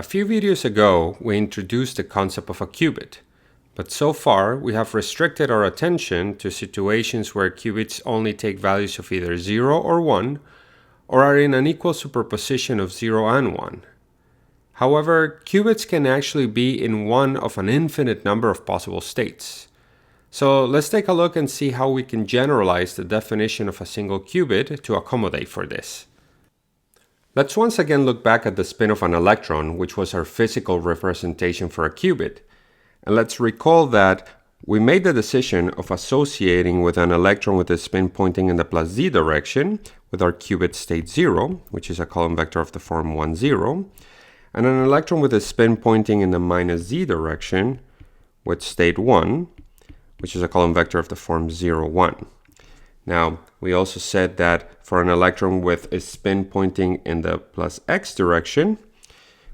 A few videos ago, we introduced the concept of a qubit, but so far we have restricted our attention to situations where qubits only take values of either 0 or 1, or are in an equal superposition of 0 and 1. However, qubits can actually be in one of an infinite number of possible states. So let's take a look and see how we can generalize the definition of a single qubit to accommodate for this. Let's once again look back at the spin of an electron, which was our physical representation for a qubit. And let's recall that we made the decision of associating with an electron with a spin pointing in the plus z direction with our qubit state 0, which is a column vector of the form 1, 0, and an electron with a spin pointing in the minus z direction with state 1, which is a column vector of the form 0, 1. Now, we also said that for an electron with a spin pointing in the plus x direction,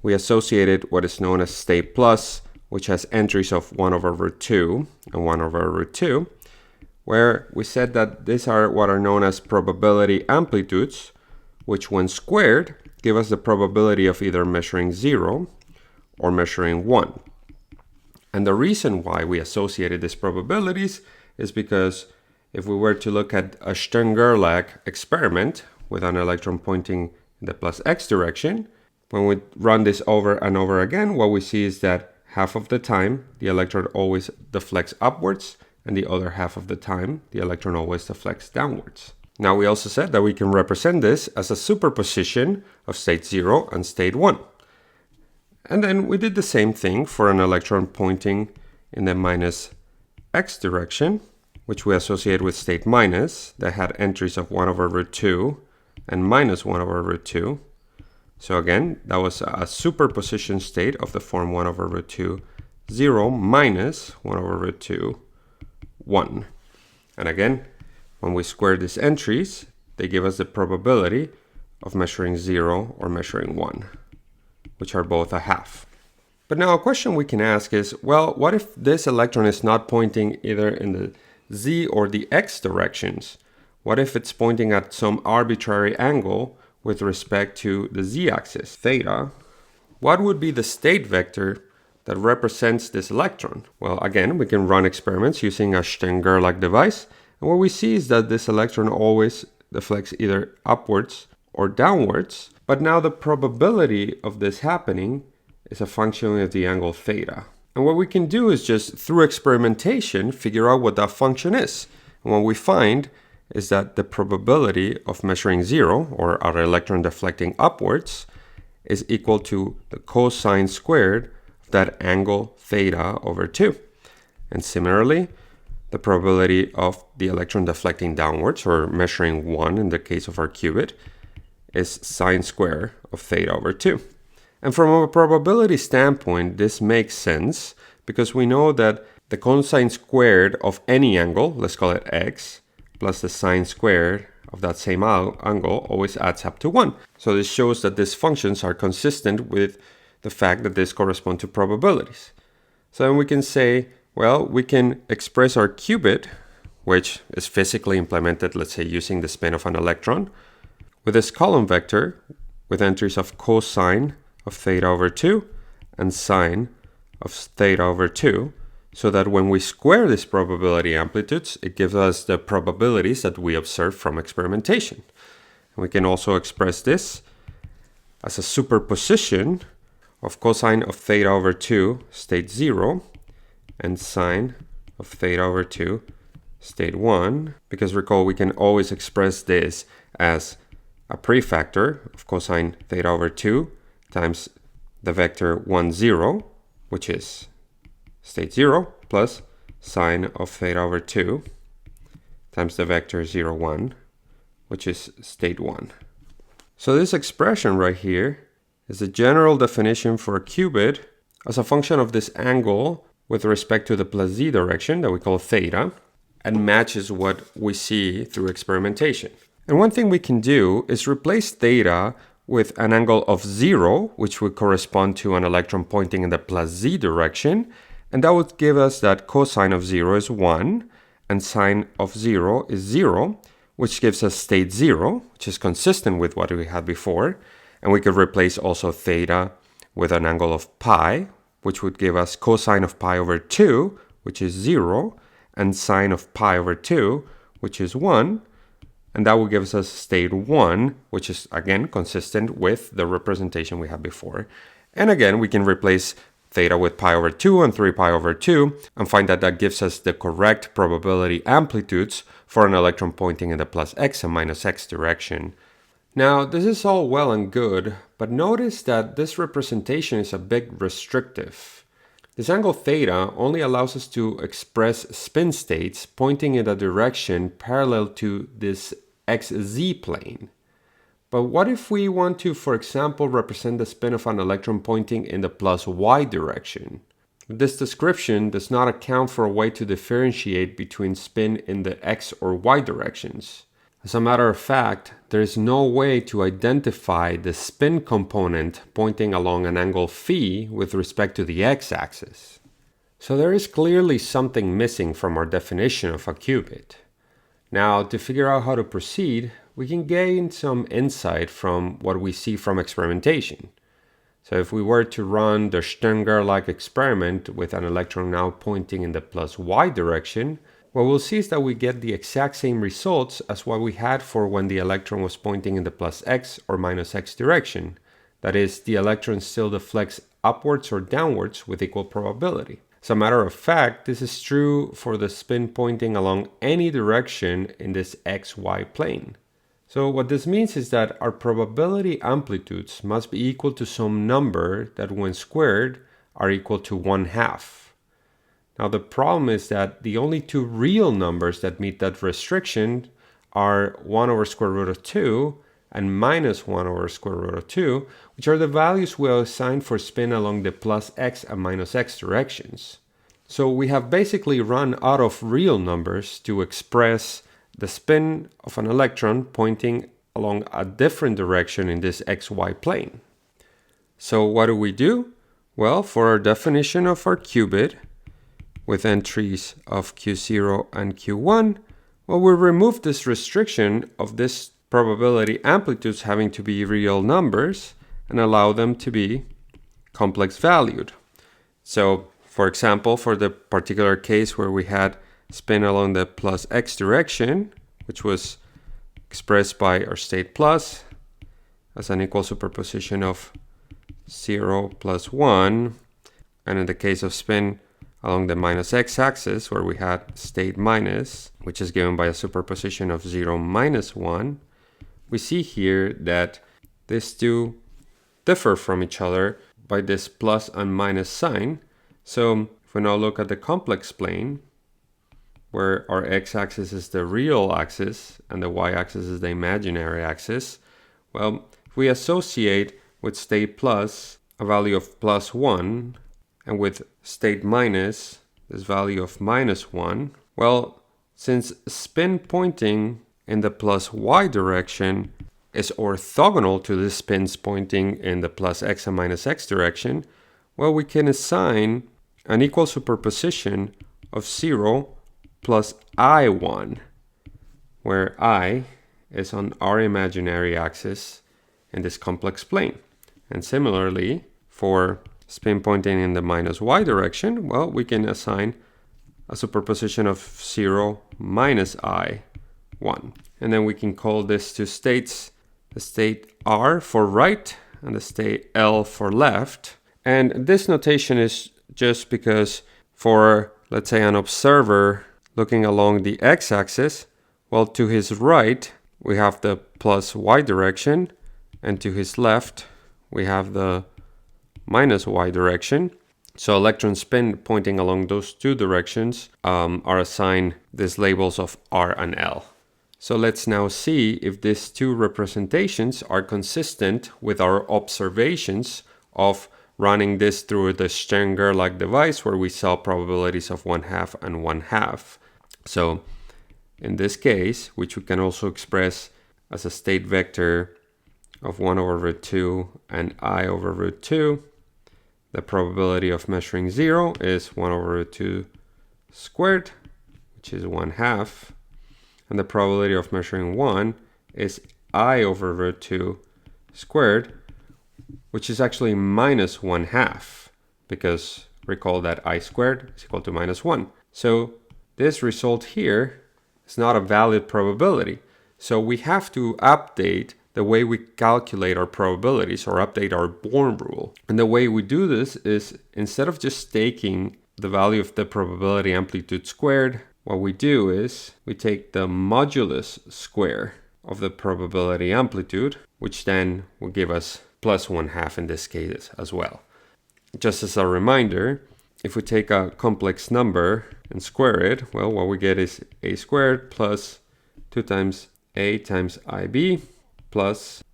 we associated what is known as state plus, which has entries of 1 over root 2 and 1 over root 2, where we said that these are what are known as probability amplitudes, which when squared give us the probability of either measuring 0 or measuring 1. And the reason why we associated these probabilities is because if we were to look at a Stern-Gerlach experiment with an electron pointing in the plus x direction, when we run this over and over again, what we see is that half of the time the electron always deflects upwards, and the other half of the time the electron always deflects downwards. Now we also said that we can represent this as a superposition of state 0 and state 1. And then we did the same thing for an electron pointing in the minus x direction, which we associate with state minus, that had entries of 1 over root 2 and minus 1 over root 2. So again, that was a superposition state of the form 1 over root 2, 0 minus 1 over root 2, 1. And again, when we square these entries, they give us the probability of measuring 0 or measuring 1, which are both a half. But now a question we can ask is, well, what if this electron is not pointing either in the z or the x directions? What if it's pointing at some arbitrary angle with respect to the z-axis, theta? What would be the state vector that represents this electron? Well, again, we can run experiments using a Stern-Gerlach device, and what we see is that this electron always deflects either upwards or downwards, but now the probability of this happening is a function of the angle theta. And what we can do is just, through experimentation, figure out what that function is. And what we find is that the probability of measuring 0, or our electron deflecting upwards, is equal to the cosine squared of that angle theta over 2. And similarly, the probability of the electron deflecting downwards, or measuring 1 in the case of our qubit, is sine square of theta over 2. And from a probability standpoint, this makes sense because we know that the cosine squared of any angle, let's call it x, plus the sine squared of that same angle always adds up to 1. So this shows that these functions are consistent with the fact that these correspond to probabilities. So then we can say, well, we can express our qubit, which is physically implemented, let's say, using the spin of an electron, with this column vector with entries of cosine of theta over 2 and sine of theta over 2, so that when we square these probability amplitudes, it gives us the probabilities that we observe from experimentation. And we can also express this as a superposition of cosine of theta over 2, state 0, and sine of theta over 2, state 1, because recall we can always express this as a prefactor of cosine theta over 2 times the vector 1, 0, which is state 0, plus sine of theta over 2 times the vector 0, 1, which is state 1. So this expression right here is the general definition for a qubit as a function of this angle with respect to the plus z direction that we call theta, and matches what we see through experimentation. And one thing we can do is replace theta with an angle of 0, which would correspond to an electron pointing in the plus z direction, and that would give us that cosine of 0 is 1, and sine of 0 is 0, which gives us state 0, which is consistent with what we had before, and we could replace also theta with an angle of pi, which would give us cosine of pi over 2, which is 0, and sine of pi over 2, which is 1. And that will give us state 1, which is, again, consistent with the representation we had before. And again, we can replace theta with pi over 2 and 3 pi over 2 and find that that gives us the correct probability amplitudes for an electron pointing in the plus x and minus x direction. Now, this is all well and good, but notice that this representation is a bit restrictive. This angle theta only allows us to express spin states pointing in a direction parallel to this xz plane. But what if we want to, for example, represent the spin of an electron pointing in the plus y direction? This description does not account for a way to differentiate between spin in the x or y directions. As a matter of fact, there is no way to identify the spin component pointing along an angle phi with respect to the x-axis. So there is clearly something missing from our definition of a qubit. Now, to figure out how to proceed, we can gain some insight from what we see from experimentation. So if we were to run the Stern-Gerlach experiment with an electron now pointing in the plus y direction, what we'll see is that we get the exact same results as what we had for when the electron was pointing in the plus x or minus x direction. That is, the electron still deflects upwards or downwards with equal probability. As a matter of fact, this is true for the spin pointing along any direction in this xy plane. So what this means is that our probability amplitudes must be equal to some number that when squared are equal to 1/2. Now the problem is that the only two real numbers that meet that restriction are 1 over square root of 2 and minus 1 over square root of 2, which are the values we assign for spin along the plus x and minus x directions. So we have basically run out of real numbers to express the spin of an electron pointing along a different direction in this xy plane. So what do? Well, for our definition of our qubit, with entries of Q0 and Q1, well, we remove this restriction of this probability amplitudes having to be real numbers and allow them to be complex valued. So, for example, for the particular case where we had spin along the plus x direction, which was expressed by our state plus as an equal superposition of 0 plus 1, and in the case of spin along the minus x-axis, where we had state minus, which is given by a superposition of 0 minus 1, we see here that these two differ from each other by this plus and minus sign. So if we now look at the complex plane, where our x-axis is the real axis and the y-axis is the imaginary axis, well, if we associate with state plus a value of plus 1, and with state minus, this value of minus 1, well, since spin pointing in the plus y direction is orthogonal to the spins pointing in the plus x and minus x direction, well, we can assign an equal superposition of 0 plus I1, where I is on our imaginary axis in this complex plane. And similarly, for spin pointing in the minus y direction, well, we can assign a superposition of 0 minus I1. And then we can call this two states, the state R for right and the state L for left. And this notation is just because for, let's say, an observer looking along the x-axis, well, to his right, we have the plus y direction, and to his left, we have the minus y direction. So electron spin pointing along those two directions are assigned these labels of R and L. So let's now see if these two representations are consistent with our observations of running this through the Stern-Gerlach device where we saw probabilities of 1/2 and 1/2. So in this case, which we can also express as a state vector of 1 over root 2 and I over root 2, the probability of measuring 0 is 1 over root 2 squared, which is 1/2. And the probability of measuring 1 is I over root 2 squared, which is actually minus 1/2, because recall that I squared is equal to minus 1. So this result here is not a valid probability. So we have to update the way we calculate our probabilities, or update our Born rule. And the way we do this is, instead of just taking the value of the probability amplitude squared, what we do is we take the modulus square of the probability amplitude, which then will give us plus 1/2 in this case as well. Just as a reminder, if we take a complex number and square it, well, what we get is a squared plus 2 times a times ib plus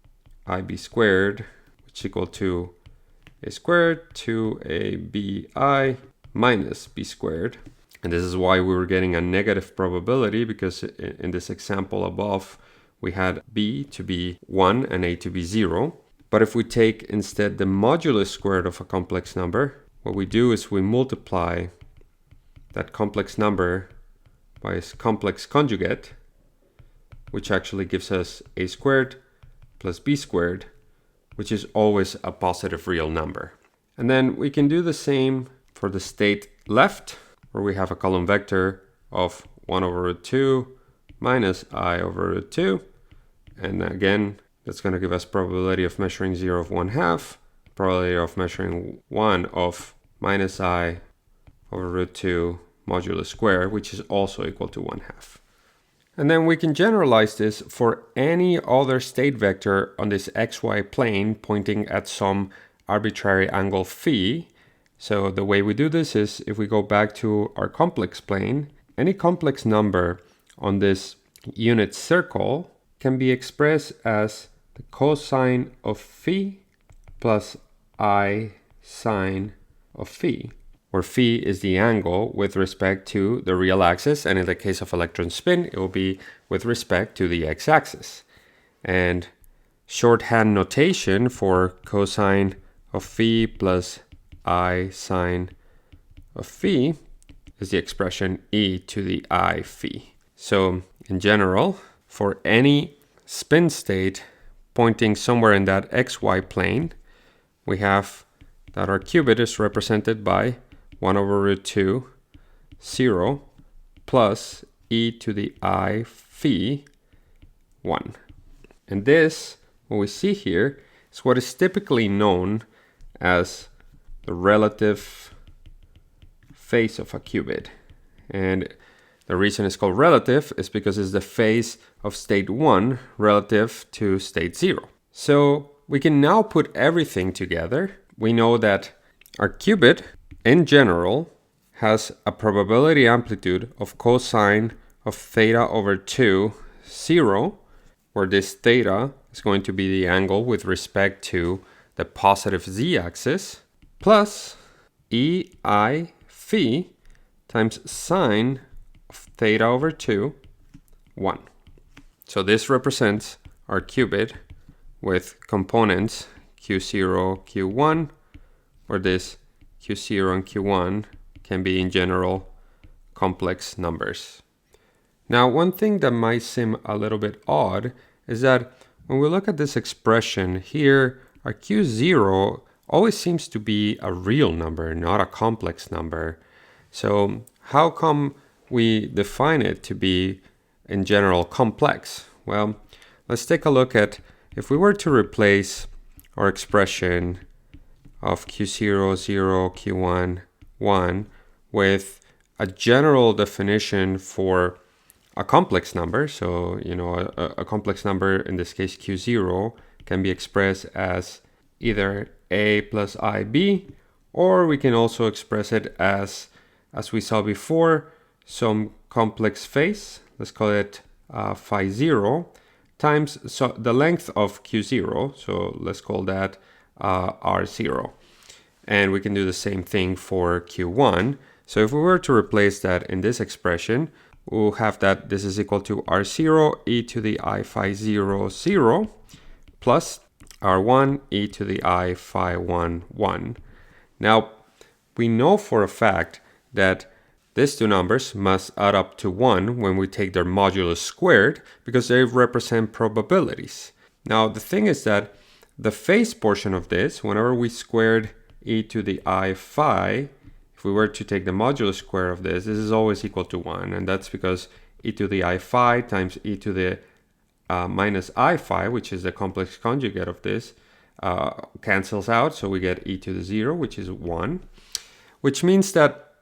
ib squared, which is equal to a squared 2abi minus b squared. And this is why we were getting a negative probability, because in this example above, we had b to be 1 and a to be 0. But if we take instead the modulus squared of a complex number, what we do is we multiply that complex number by its complex conjugate, which actually gives us a squared plus b squared, which is always a positive real number. And then we can do the same for the state left, where we have a column vector of 1 over root 2 minus I over root 2. And again, that's going to give us probability of measuring 0 of 1/2, probability of measuring 1 of minus I over root 2 modulus square, which is also equal to 1/2. And then we can generalize this for any other state vector on this xy plane pointing at some arbitrary angle phi. So the way we do this is, if we go back to our complex plane, any complex number on this unit circle can be expressed as the cosine of phi plus I sine of phi, where phi is the angle with respect to the real axis, and in the case of electron spin, it will be with respect to the x-axis. And shorthand notation for cosine of phi plus I sine of phi is the expression e to the I phi. So in general, for any spin state pointing somewhere in that xy plane, we have that our qubit is represented by 1 over root 2, 0, plus e to the I phi 1. And this, what we see here, is what is typically known as the relative phase of a qubit. And the reason it's called relative is because it's the phase of state 1 relative to state 0. So we can now put everything together. We know that our qubit, in general, has a probability amplitude of cosine of theta over 2, 0, where this theta is going to be the angle with respect to the positive z-axis, plus ei phi times sine of theta over 2, 1. So this represents our qubit with components q0, q1, where this q0 and q1 can be in general complex numbers. Now, one thing that might seem a little bit odd is that when we look at this expression here, our q0 always seems to be a real number, not a complex number. So how come we define it to be in general complex? Well, let's take a look at, if we were to replace our expression of q0, 0, q1, 1 with a general definition for a complex number. So, a complex number, in this case q0, can be expressed as either a plus ib, or we can also express it as we saw before, some complex phase, let's call it phi 0, times the length of q0, so let's call that r0. And we can do the same thing for q1. So if we were to replace that in this expression, we'll have that this is equal to r0 e to the I phi 0, 0, plus r1 e to the I phi 1, 1. Now, we know for a fact that these two numbers must add up to 1 when we take their modulus squared, because they represent probabilities. Now, the thing is that the phase portion of this, whenever we squared e to the I phi, if we were to take the modular square of this is always equal to 1. And that's because e to the I phi times e to the minus I phi, which is the complex conjugate of this, cancels out. So we get e to the 0, which is 1, which means that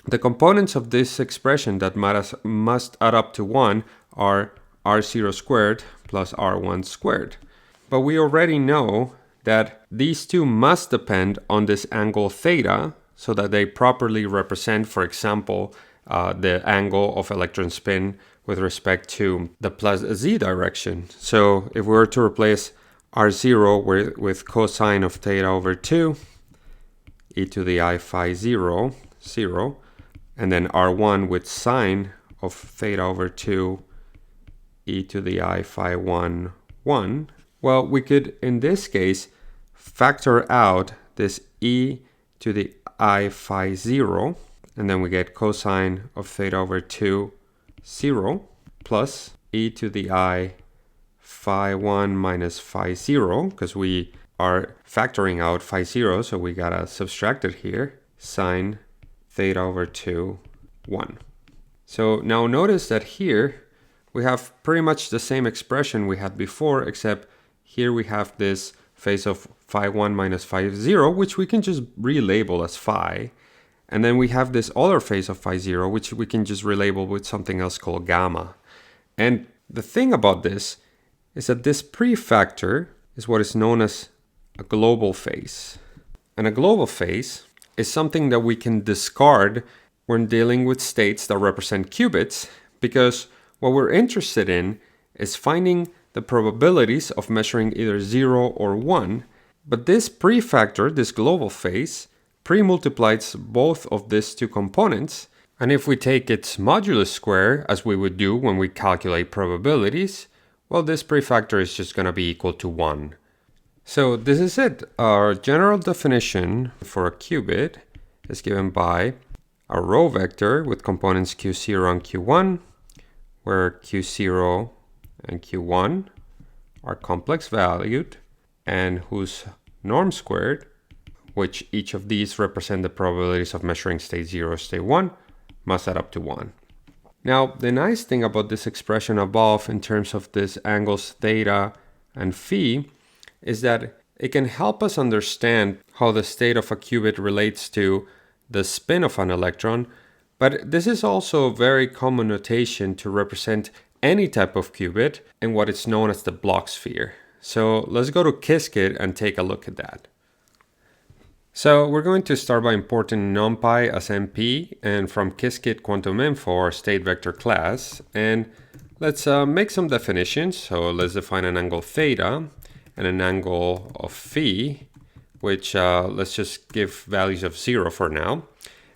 the components of this expression that must add up to 1 are r0 squared plus r1 squared. But we already know that these two must depend on this angle theta so that they properly represent, for example, the angle of electron spin with respect to the plus z direction. So if we were to replace r0 with cosine of theta over 2, e to the I phi 0, 0, and then r1 with sine of theta over 2, e to the I phi 1, 1. Well, we could, in this case, factor out this e to the I phi 0, and then we get cosine of theta over 2, 0, plus e to the I phi 1 minus phi 0, because we are factoring out phi 0, so we gotta subtract it here, sine theta over 2, 1. So now notice that here we have pretty much the same expression we had before, except here we have this phase of phi 1 minus phi 0, which we can just relabel as phi. And then we have this other phase of phi 0, which we can just relabel with something else called gamma. And the thing about this is that this prefactor is what is known as a global phase. And a global phase is something that we can discard when dealing with states that represent qubits, because what we're interested in is finding the probabilities of measuring either 0 or 1. But this prefactor, this global phase, pre-multiplies both of these two components. And if we take its modulus square, as we would do when we calculate probabilities, well, this prefactor is just going to be equal to 1. So this is it. Our general definition for a qubit is given by a row vector with components q0 and q1, where q0 and q1 are complex valued and whose norm squared, which each of these represent the probabilities of measuring state 0 or state 1, must add up to 1. Now, the nice thing about this expression above in terms of this angles theta and phi is that it can help us understand how the state of a qubit relates to the spin of an electron, but this is also a very common notation to represent any type of qubit in what is known as the Bloch sphere. So let's go to Qiskit and take a look at that. So we're going to start by importing NumPy as MP and from Qiskit Quantum Info, our state vector class, and let's make some definitions. So let's define an angle theta and an angle of phi, which let's just give values of 0 for now.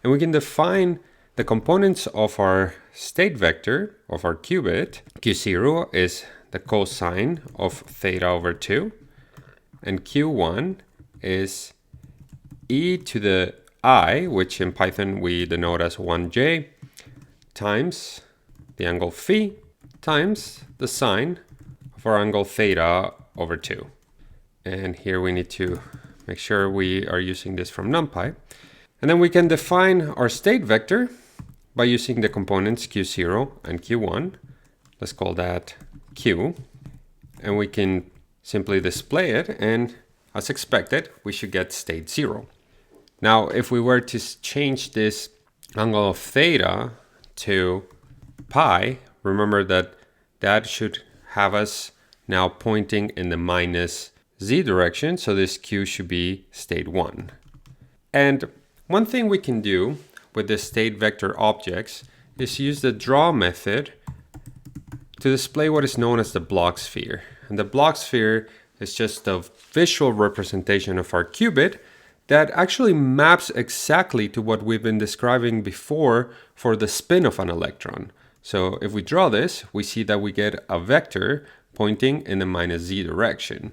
And we can define the components of our state vector of our qubit. Q0 is the cosine of theta over 2, and Q1 is e to the I, which in Python we denote as 1j, times the angle phi times the sine of our angle theta over 2. And here we need to make sure we are using this from NumPy. And then we can define our state vector by using the components q0 and q1. Let's call that q. And we can simply display it, and as expected, we should get state 0. Now, if we were to change this angle of theta to pi, remember that that should have us now pointing in the minus z direction, so this q should be state 1. And one thing we can do with the state vector objects is use the draw method to display what is known as the Bloch sphere. And the Bloch sphere is just a visual representation of our qubit that actually maps exactly to what we've been describing before for the spin of an electron. So if we draw this, we see that we get a vector pointing in the minus z direction.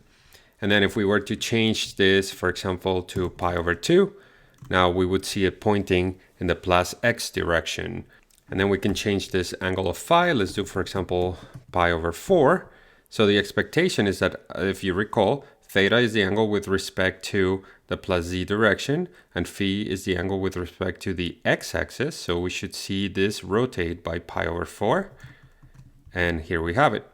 And then if we were to change this, for example, to pi over 2, now we would see it pointing in the plus x direction. And then we can change this angle of phi. Let's do, for example, pi over 4. So the expectation is that, if you recall, theta is the angle with respect to the plus z direction, and phi is the angle with respect to the x-axis. So we should see this rotate by pi over 4. And here we have it.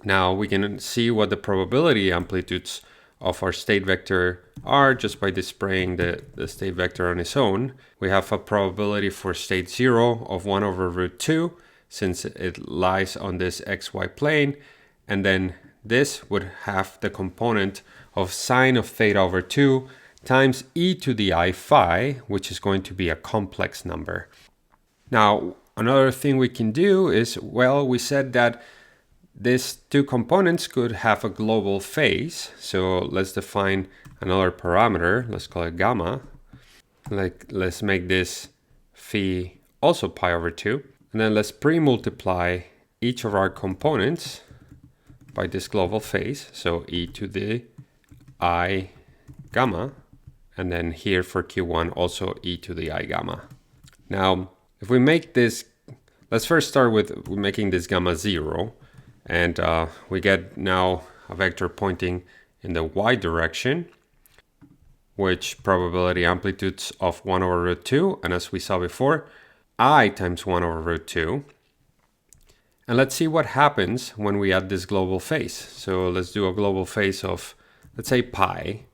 Now we can see what the probability amplitudes of our state vector are just by displaying the state vector on its own. We have a probability for state 0 of 1 over root 2, since it lies on this xy plane, and then this would have the component of sine of theta over 2 times e to the I phi, which is going to be a complex number. Now, another thing we can do is, well, we said that these two components could have a global phase. So let's define another parameter. Let's call it gamma. Let's make this phi also pi over 2. And then let's pre-multiply each of our components by this global phase. So e to the I gamma. And then here for Q1 also e to the I gamma. Now, if we make this, let's first start with making this gamma 0. And we get now a vector pointing in the y direction, which probability amplitudes of 1 over root 2. And as we saw before, I times 1 over root 2. And let's see what happens when we add this global phase. So let's do a global phase of, let's say, pi.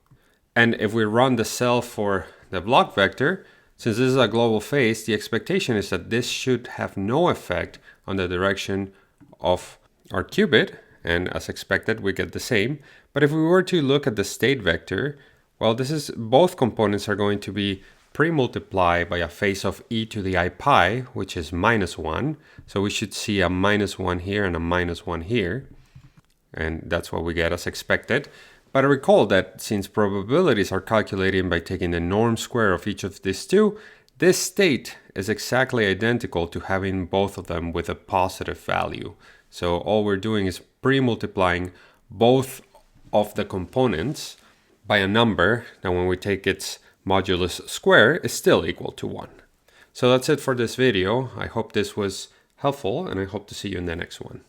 And if we run the cell for the Bloch vector, since this is a global phase, the expectation is that this should have no effect on the direction of our qubit, and as expected we get the same. But if we were to look at the state vector, well, this is, both components are going to be pre-multiplied by a phase of e to the I pi, which is -1. So we should see a -1 here and a -1 here, and that's what we get as expected. But recall that since probabilities are calculated by taking the norm square of each of these two, this state is exactly identical to having both of them with a positive value. So all we're doing is pre-multiplying both of the components by a number that when we take its modulus square is still equal to 1. So that's it for this video. I hope this was helpful, and I hope to see you in the next one.